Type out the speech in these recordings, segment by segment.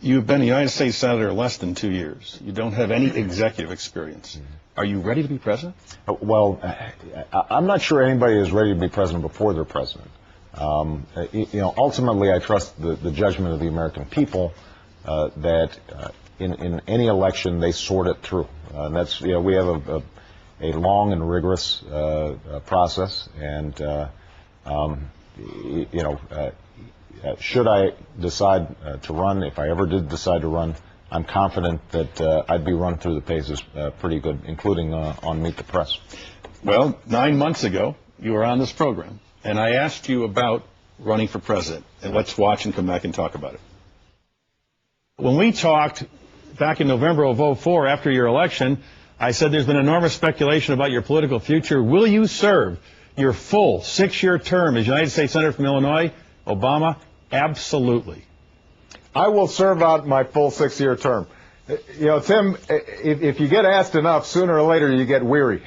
You've been a United States Senator less than 2 years. You don't have any executive experience. Are you ready to be president? Well, I'm not sure anybody is ready to be president before they're president. Ultimately, I trust the judgment of the American people that in any election they sort it through. And that's, we have a long and rigorous process, and should I decide to run, if I ever did decide to run, I'm confident that I'd be run through the paces pretty good, including on Meet the Press. Well, 9 months ago, you were on this program, and I asked you about running for president. And let's watch and come back and talk about it. When we talked back in November of 2004, after your election, I said there's been enormous speculation about your political future. Will you serve your full 6-year term as United States Senator from Illinois? Obama, absolutely. I will serve out my full 6-year term. Tim, if you get asked enough, sooner or later you get weary,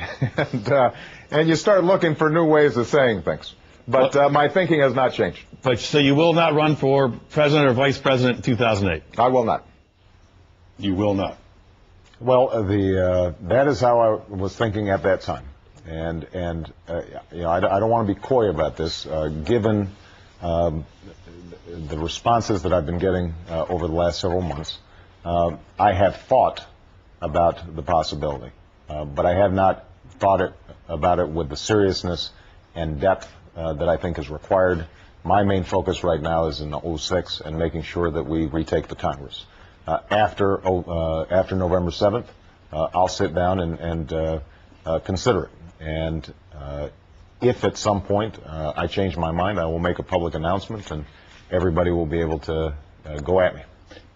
and you start looking for new ways of saying things. But my thinking has not changed. But so you will not run for president or vice president in 2008? I will not. You will not. Well, that is how I was thinking at that time, and I don't want to be coy about this, given the responses that I've been getting over the last several months. I have thought about the possibility, but I have not thought about it with the seriousness and depth that I think is required. My main focus right now is in 2006 and making sure that we retake the Congress. After November 7th, I'll sit down and consider it. And if at some point I change my mind, I will make a public announcement, and everybody will be able to go at me.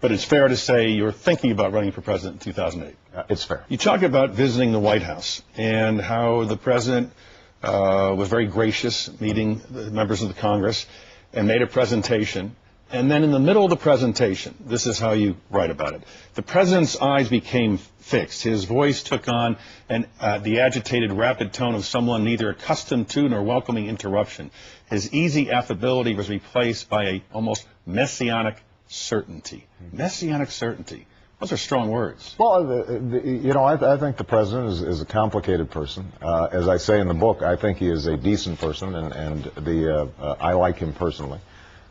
But it's fair to say you're thinking about running for president in 2008. It's fair. You talk about visiting the White House and how the president was very gracious, meeting the members of the Congress, and made a presentation. And then in the middle of the presentation, this is how you write about it. The president's eyes became fixed. His voice took on the agitated, rapid tone of someone neither accustomed to nor welcoming interruption. His easy affability was replaced by a almost messianic certainty. Messianic certainty. Those are strong words. Well, I think the president is a complicated person. As I say in the book, I think he is a decent person, and I like him personally.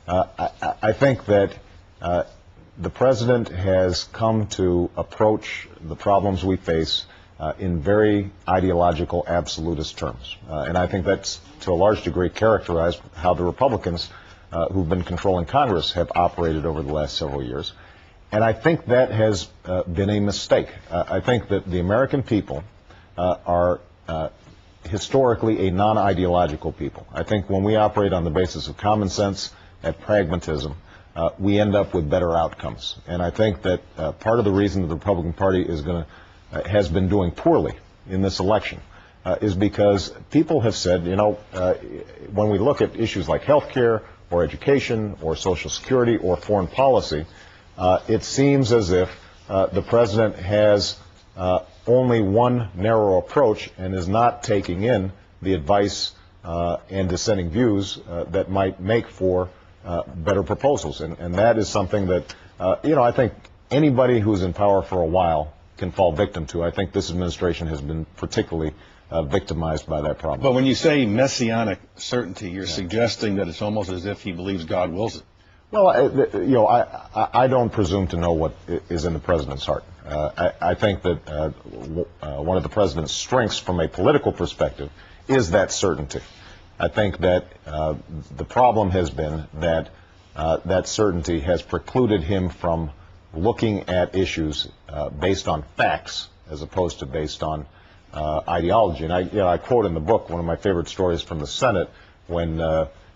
I think that the president has come to approach the problems we face in very ideological, absolutist terms. And I think that's, to a large degree, characterized how the Republicans who've been controlling Congress have operated over the last several years. And I think that has been a mistake. I think that the American people are historically a non-ideological people. I think when we operate on the basis of common sense and pragmatism, we end up with better outcomes. And I think that part of the reason that the Republican Party has been doing poorly in this election is because people have said, when we look at issues like health care or education or Social Security or foreign policy, it seems as if the president has only one narrow approach and is not taking in the advice and dissenting views that might make for better proposals. And that is something that, I think anybody who's in power for a while can fall victim to. I think this administration has been particularly victimized by that problem. But when you say messianic certainty, you're suggesting that it's almost as if he believes God wills it. Well, I don't presume to know what is in the president's heart. I think that one of the president's strengths from a political perspective is that certainty. I think that the problem has been that that certainty has precluded him from looking at issues based on facts as opposed to based on ideology. And I quote in the book one of my favorite stories from the Senate when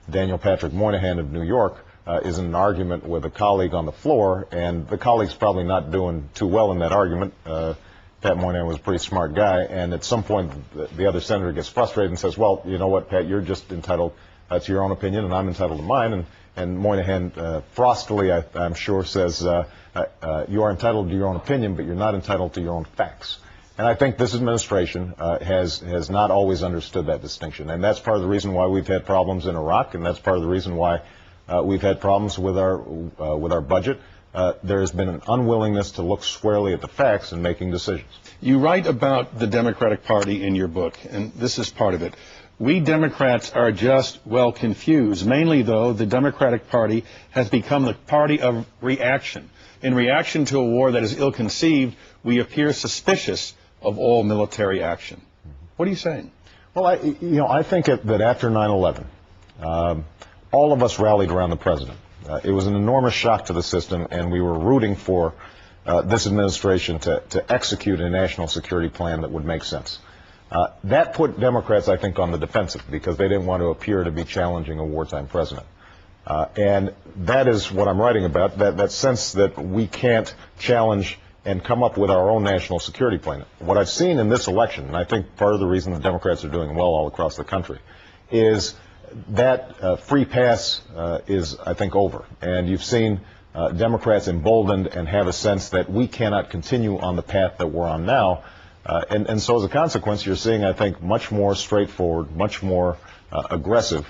Daniel Patrick Moynihan of New York is in an argument with a colleague on the floor, and the colleague's probably not doing too well in that argument. Pat Moynihan was a pretty smart guy, and at some point the other senator gets frustrated and says, well, you know what, Pat, you're just entitled to your own opinion, and I'm entitled to mine. And Moynihan frostily, I'm sure, says, you are entitled to your own opinion, but you're not entitled to your own facts. And I think this administration has not always understood that distinction. And that's part of the reason why we've had problems in Iraq, and that's part of the reason why we've had problems with our budget. there has been an unwillingness to look squarely at the facts in making decisions. You write about the Democratic Party in your book, and this is part of it. We Democrats are just, well, confused. Mainly, though, the Democratic Party has become the party of reaction. In reaction to a war that is ill-conceived, we appear suspicious of all military action. What are you saying? Well, I think that after 9/11, all of us rallied around the president. It was an enormous shock to the system, and we were rooting for this administration to execute a national security plan that would make sense. That put Democrats, I think, on the defensive because they didn't want to appear to be challenging a wartime president. And that is what I'm writing about, that sense that we can't challenge and come up with our own national security plan. What I've seen in this election, and I think part of the reason the Democrats are doing well all across the country, is that free pass is, I think, over. And you've seen Democrats emboldened and have a sense that we cannot continue on the path that we're on now. And so as a consequence, you're seeing, I think, much more straightforward, much more aggressive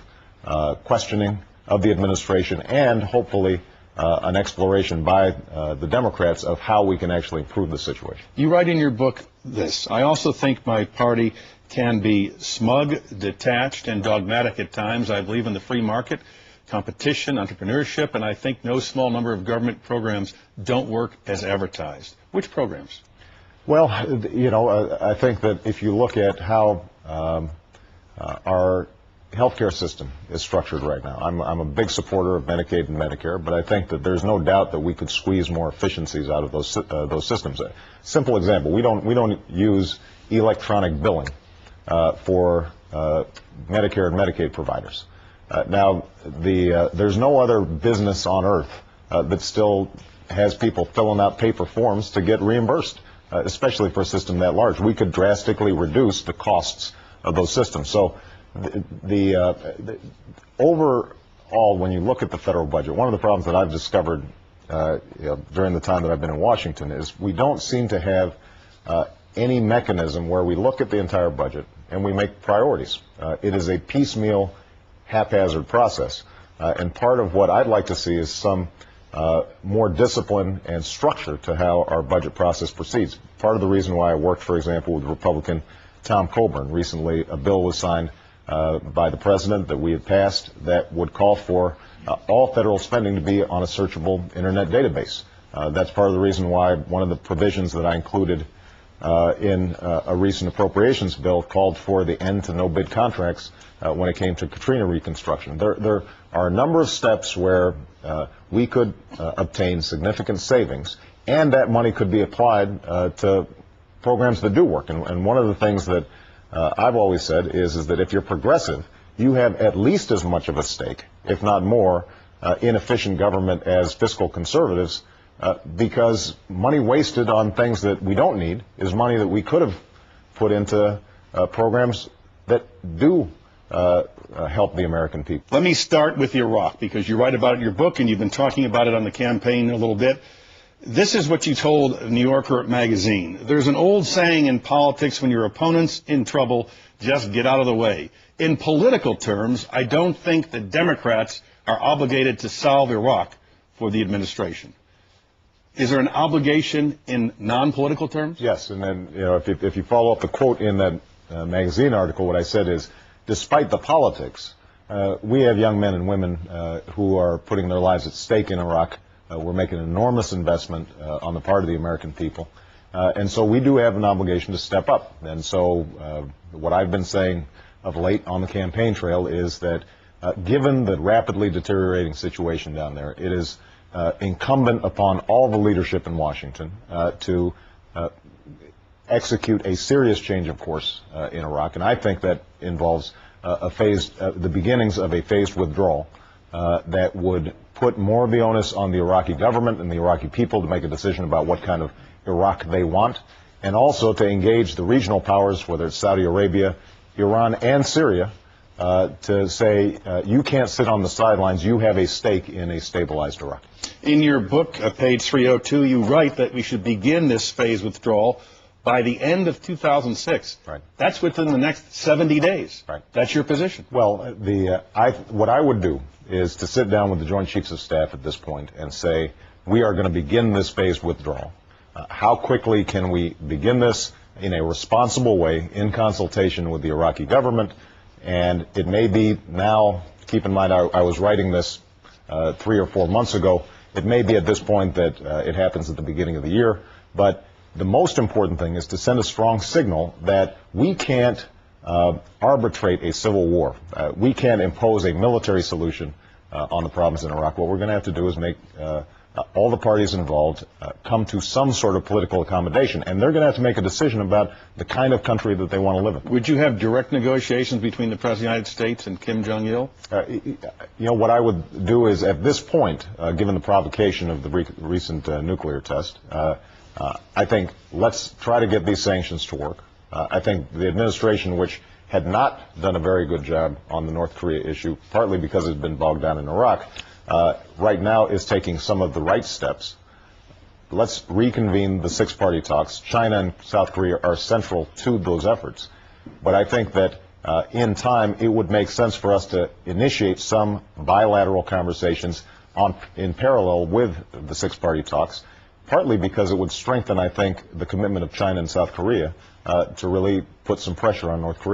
questioning of the administration and hopefully an exploration by the Democrats of how we can actually improve the situation. You write in your book this: I also think my party can be smug, detached, and dogmatic at times. I believe in the free market, competition, entrepreneurship, and I think no small number of government programs don't work as advertised. Which programs? Well, I think that if you look at how our healthcare system is structured right now, I'm a big supporter of Medicaid and Medicare, but I think that there's no doubt that we could squeeze more efficiencies out of those systems. A simple example: we don't use electronic billing for Medicare and Medicaid providers. Now, there's no other business on earth that still has people filling out paper forms to get reimbursed, especially for a system that large. We could drastically reduce the costs of those systems. So overall, when you look at the federal budget, one of the problems that I've discovered during the time that I've been in Washington is we don't seem to have any mechanism where we look at the entire budget and we make priorities. It is a piecemeal, haphazard process. And part of what I'd like to see is some more discipline and structure to how our budget process proceeds. Part of the reason why I worked, for example, with Republican Tom Coburn. Recently, a bill was signed by the president that we had passed that would call for all federal spending to be on a searchable internet database. That's part of the reason why one of the provisions that I included in a recent appropriations bill called for the end to no bid contracts when it came to Katrina reconstruction. There are a number of steps where we could obtain significant savings, and that money could be applied to programs that do work. And one of the things that I've always said is that if you're progressive, you have at least as much of a stake, if not more, in efficient government as fiscal conservatives, because money wasted on things that we don't need is money that we could have put into programs that do help the American people. Let me start with Iraq, because you write about it in your book and you've been talking about it on the campaign a little bit. This is what you told New Yorker magazine. There's an old saying in politics: when your opponent's in trouble, just get out of the way. In political terms, I don't think the Democrats are obligated to solve Iraq for the administration. Is there an obligation in non-political terms? Yes, and then if you follow up the quote in that magazine article, what I said is, despite the politics, we have young men and women who are putting their lives at stake in Iraq. We're making an enormous investment on the part of the American people. And so we do have an obligation to step up. And so what I've been saying of late on the campaign trail is that given the rapidly deteriorating situation down there, it is incumbent upon all the leadership in Washington to execute a serious change of course in Iraq. And I think that involves the beginnings of a phased withdrawal that would put more of the onus on the Iraqi government and the Iraqi people to make a decision about what kind of Iraq they want, and also to engage the regional powers, whether it's Saudi Arabia, Iran, and Syria, to say, you can't sit on the sidelines, you have a stake in a stabilized Iraq. In your book, page 302, you write that we should begin this phase withdrawal by the end of 2006. Right. That's within the next 70 days. Right. That's your position. Well, what I would do is to sit down with the Joint Chiefs of Staff at this point and say, we are going to begin this phased withdrawal. How quickly can we begin this in a responsible way in consultation with the Iraqi government? And it may be now, keep in mind I was writing this 3 or 4 months ago, it may be at this point that it happens at the beginning of the year, but the most important thing is to send a strong signal that we can't arbitrate a civil war. We can't impose a military solution on the problems in Iraq. What we're going to have to do is make all the parties involved come to some sort of political accommodation, and they're going to have to make a decision about the kind of country that they want to live in. Would you have direct negotiations between the President of the United States and Kim Jong-il? What I would do is, at this point, given the provocation of the recent nuclear test, I think let's try to get these sanctions to work. I think the administration, which had not done a very good job on the North Korea issue, partly because it's been bogged down in Iraq, right now is taking some of the right steps. Let's reconvene the six-party talks. China and South Korea are central to those efforts. But I think that in time, it would make sense for us to initiate some bilateral conversations in parallel with the six-party talks, partly because it would strengthen, I think, the commitment of China and South Korea to really put some pressure on North Korea.